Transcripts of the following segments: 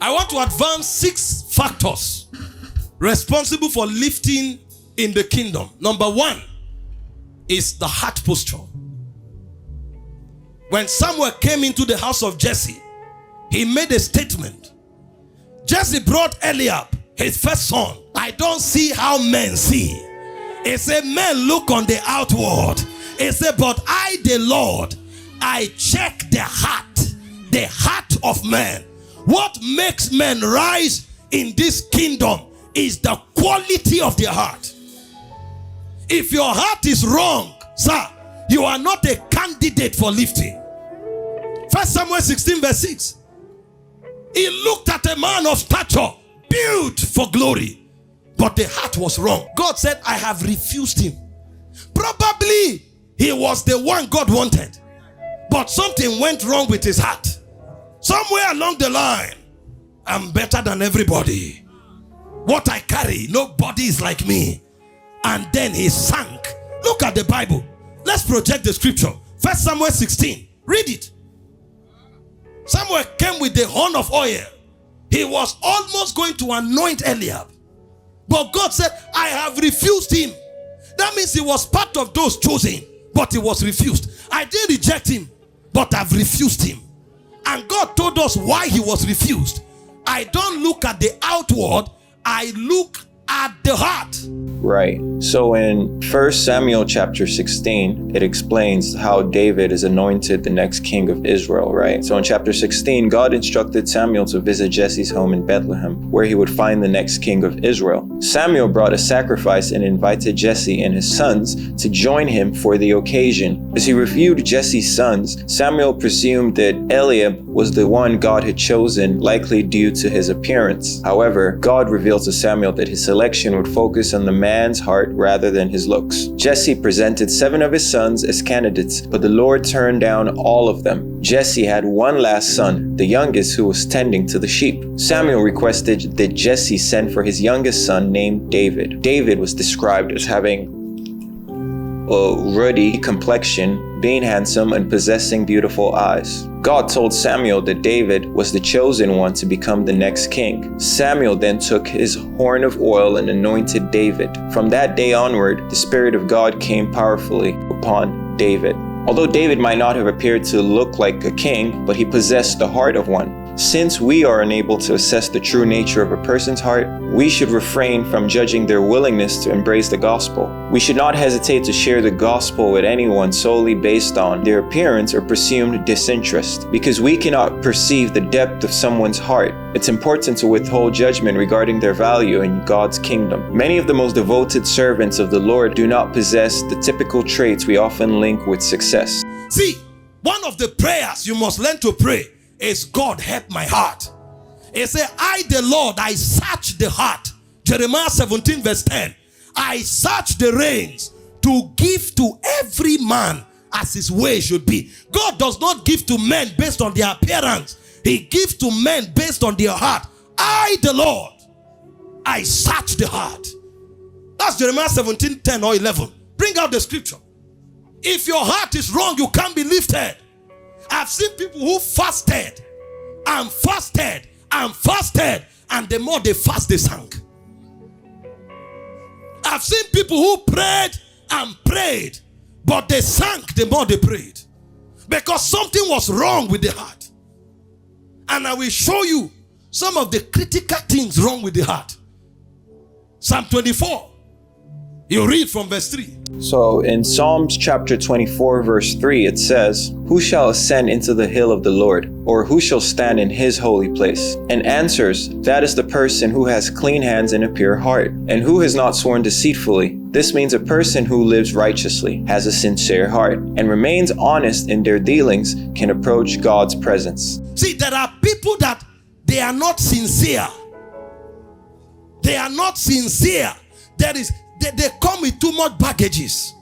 I want to advance 6 factors responsible for lifting in the kingdom. Number 1 is the heart posture. When Samuel came into the house of Jesse, he made a statement. Jesse brought Eliab, his first son. I don't see how men see. He said, men look on the outward. He said, but I, the Lord, I check the heart of man. What makes men rise in this kingdom is the quality of their heart. If your heart is wrong, sir, you are not a candidate for lifting. 1 Samuel 16 verse 6. He looked at a man of stature, built for glory, but the heart was wrong. God said, I have refused him. Probably he was the one God wanted, but something went wrong with his heart. Somewhere along the line, I'm better than everybody. What I carry, nobody is like me. And then he sank. Look at the Bible. Let's project the scripture. 1 Samuel 16. Read it. Samuel came with the horn of oil. He was almost going to anoint Eliab. But God said, I have refused him. That means he was part of those chosen, but he was refused. I didn't reject him, but I've refused him. And God told us why he was refused. I don't look at the outward, I look at the heart. Right. So in 1 Samuel chapter 16, it explains how David is anointed the next king of Israel, right? So in chapter 16, God instructed Samuel to visit Jesse's home in Bethlehem, where he would find the next king of Israel. Samuel brought a sacrifice and invited Jesse and his sons to join him for the occasion. As he reviewed Jesse's sons, Samuel presumed that Eliab was the one God had chosen, likely due to his appearance. However, God revealed to Samuel that his selection would focus on the man's heart rather than his looks. Jesse presented 7 of his sons as candidates, but the Lord turned down all of them. Jesse had one last son, the youngest, who was tending to the sheep. Samuel requested that Jesse send for his youngest son named David. David was described as having a ruddy complexion, being handsome, and possessing beautiful eyes. God told Samuel that David was the chosen one to become the next king. Samuel then took his horn of oil and anointed David. From that day onward, the Spirit of God came powerfully upon David. Although David might not have appeared to look like a king, but he possessed the heart of one. Since we are unable to assess the true nature of a person's heart, we should refrain from judging their willingness to embrace the gospel. We should not hesitate to share the gospel with anyone solely based on their appearance or presumed disinterest, because we cannot perceive the depth of someone's heart. It's important to withhold judgment regarding their value in God's kingdom. Many of the most devoted servants of the Lord do not possess the typical traits we often link with success. See, one of the prayers you must learn to pray is, God, help my heart. He said, I, the Lord, I search the heart. Jeremiah 17 verse 10. I search the reins to give to every man as his way should be. God does not give to men based on their appearance. He gives to men based on their heart. I, the Lord, I search the heart. That's Jeremiah 17, 10 or 11. Bring out the scripture. If your heart is wrong, you can't be lifted. I've seen people who fasted and fasted and fasted, and the more they fast, they sank. I've seen people who prayed and prayed, but they sank the more they prayed, because something was wrong with the heart. And I will show you some of the critical things wrong with the heart. Psalm 24. You read from verse 3. So in Psalms chapter 24 verse 3 it says, "Who shall ascend into the hill of the Lord, or who shall stand in his holy place?" And answers, "That is the person who has clean hands and a pure heart, and who has not sworn deceitfully." This means a person who lives righteously, has a sincere heart, and remains honest in their dealings can approach God's presence. See, there are people that they are not sincere. They are not sincere. They come with too much baggages.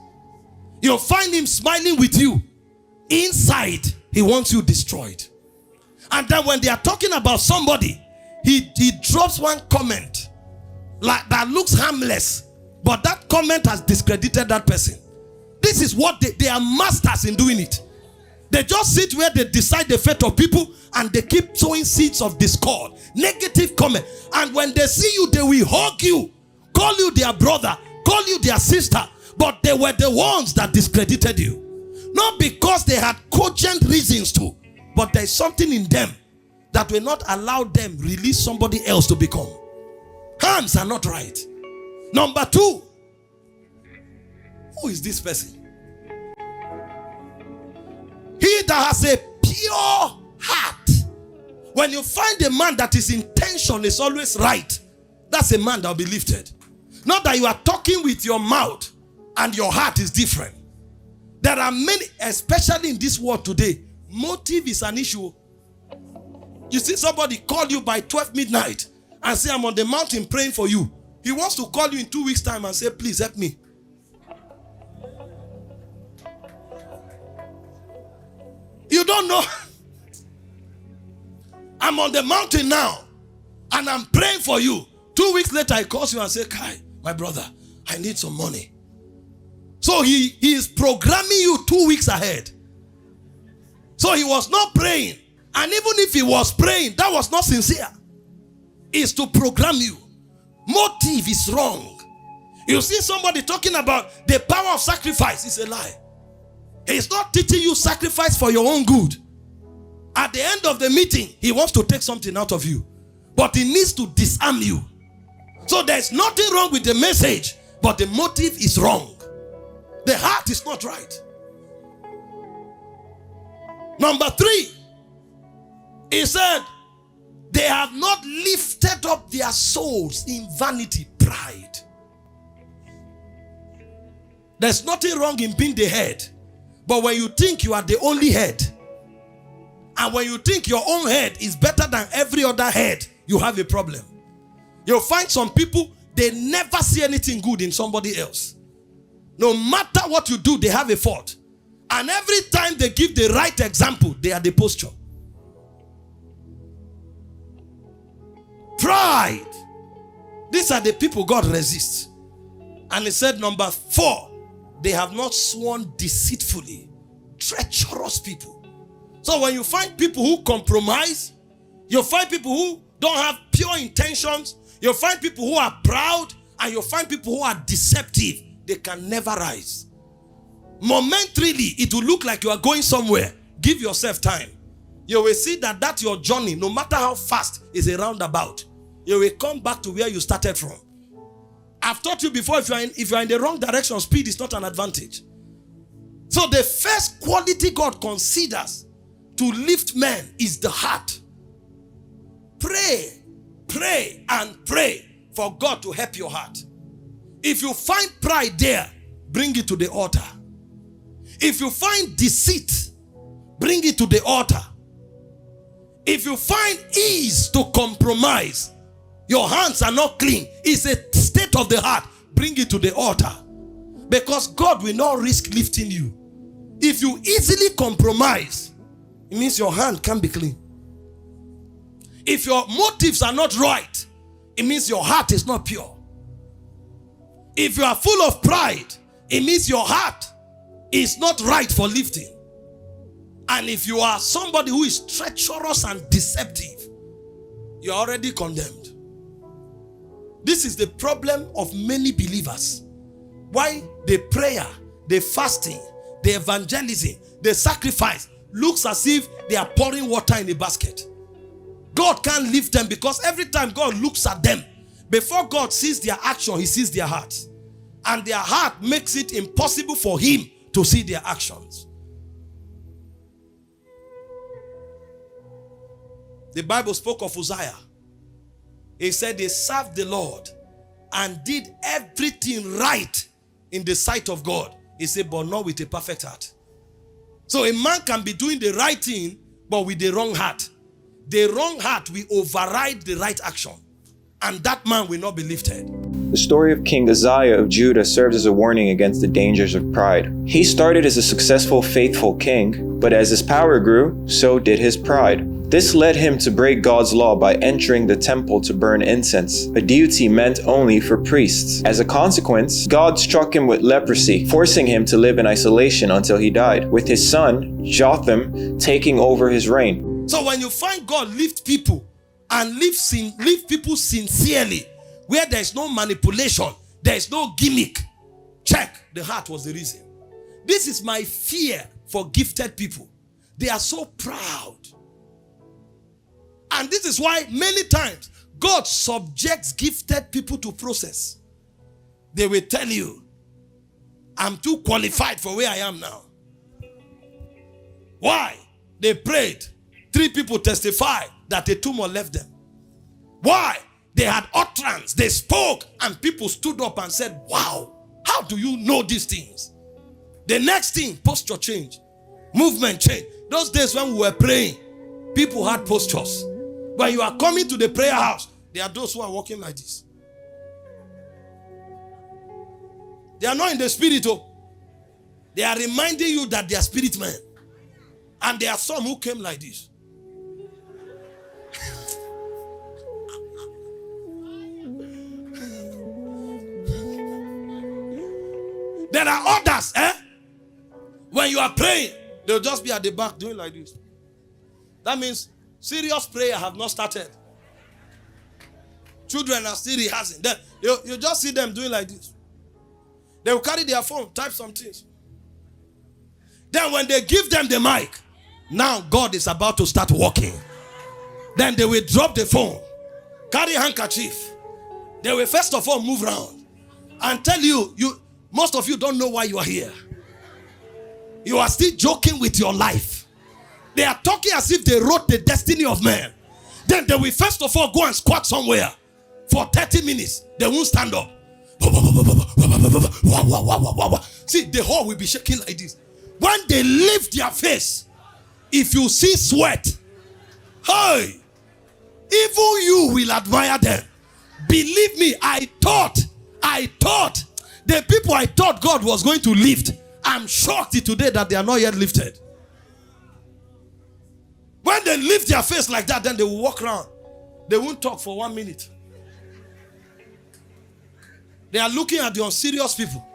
You'll find him smiling with you. Inside, he wants you destroyed. And then when they are talking about somebody, he drops one comment like that looks harmless, but that comment has discredited that person. This is what they are masters in doing it. They just sit where they decide the fate of people and they keep sowing seeds of discord, negative comment. And when they see you, they will hug you, call you their brother, call you their sister. But they were the ones that discredited you. Not because they had cogent reasons to, but there's something in them that will not allow them release somebody else to become. Hands are not right. Number 2, who is this person? He that has a pure heart. When you find a man that his intention is always right, that's a man that will be lifted. Not that you are talking with your mouth and your heart is different. There are many, especially in this world today, motive is an issue. You see somebody call you by 12 midnight and say, I'm on the mountain praying for you. He wants to call you in 2 weeks' time and say, please help me. You don't know. I'm on the mountain now and I'm praying for you. 2 weeks later, he calls you and says, Kai, my brother, I need some money. So he is programming you 2 weeks ahead. So he was not praying. And even if he was praying, that was not sincere. It's to program you. Motive is wrong. You see somebody talking about the power of sacrifice. It's a lie. He's not teaching you sacrifice for your own good. At the end of the meeting, he wants to take something out of you. But he needs to disarm you. So there's nothing wrong with the message, but the motive is wrong. The heart is not right. Number 3, he said, they have not lifted up their souls in vanity, pride. There's nothing wrong in being the head. But when you think you are the only head, and when you think your own head is better than every other head, you have a problem. You'll find some people, they never see anything good in somebody else. No matter what you do, they have a fault. And every time they give the right example, they are the posture. Pride. These are the people God resists. And he said, number 4, they have not sworn deceitfully. Treacherous people. So when you find people who compromise, you find people who don't have pure intentions, you find people who are proud, and you find people who are deceptive, they can never rise. Momentarily, it will look like you are going somewhere. Give yourself time. You will see that your journey, no matter how fast, is a roundabout. You will come back to where you started from. I've taught you before, if you are in the wrong direction, speed is not an advantage. So the first quality God considers to lift men is the heart. Pray, pray, and pray for God to help your heart. If you find pride there, bring it to the altar. If you find deceit, bring it to the altar. If you find ease to compromise, your hands are not clean, it's a state of the heart, bring it to the altar. Because God will not risk lifting you. If you easily compromise, it means your hand can't be clean. If your motives are not right, it means your heart is not pure. If you are full of pride, it means your heart is not right for lifting. And if you are somebody who is treacherous and deceptive, you are already condemned. This is the problem of many believers. Why the prayer, the fasting, the evangelism, the sacrifice looks as if they are pouring water in a basket. God can't lift them because every time God looks at them, before God sees their action, he sees their heart. And their heart makes it impossible for him to see their actions. The Bible spoke of Uzziah. He said they served the Lord and did everything right in the sight of God. He said, but not with a perfect heart. So a man can be doing the right thing, but with the wrong heart. The wrong heart will override the right action. And that man will not be lifted. The story of King Uzziah of Judah serves as a warning against the dangers of pride. He started as a successful, faithful king, but as his power grew, so did his pride. This led him to break God's law by entering the temple to burn incense, a duty meant only for priests. As a consequence, God struck him with leprosy, forcing him to live in isolation until he died, with his son, Jotham, taking over his reign. So when you find God lift people and lift people sincerely, where there is no manipulation, there is no gimmick, check, the heart was the reason. This is my fear for gifted people. They are so proud. And this is why many times God subjects gifted people to process. They will tell you, I'm too qualified for where I am now. Why? They prayed. 3 people testified that a tumor left them. Why? They had utterance. They spoke and people stood up and said, wow, how do you know these things? The next thing, posture change. Movement change. Those days when we were praying, people had postures. When you are coming to the prayer house, there are those who are walking like this. They are not in the spirit. They are reminding you that they are spirit men. And there are some who came like this. There are others, when you are praying, they'll just be at the back doing like this. That means serious prayer have not started. Children are still rehearsing. Then you just see them doing like this. They will carry their phone, type some things. Then when they give them the mic, now God is about to start walking. Then they will drop the phone, carry handkerchief. They will first of all move around and tell you, most of you don't know why you are here. You are still joking with your life. They are talking as if they wrote the destiny of man. Then they will first of all go and squat somewhere for 30 minutes. They won't stand up. See, the whole will be shaking like this. When they lift their face, if you see sweat, hey, even you will admire them. Believe me, I thought the people I thought God was going to lift, I'm shocked today that they are not yet lifted. When they lift their face like that, then they will walk around. They won't talk for 1 minute. They are looking at the unserious people.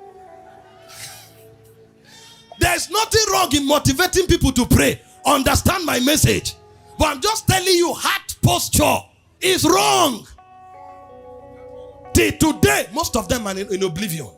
There's nothing wrong in motivating people to pray. Understand my message. But I'm just telling you, heart posture is wrong. Till today, most of them are in oblivion.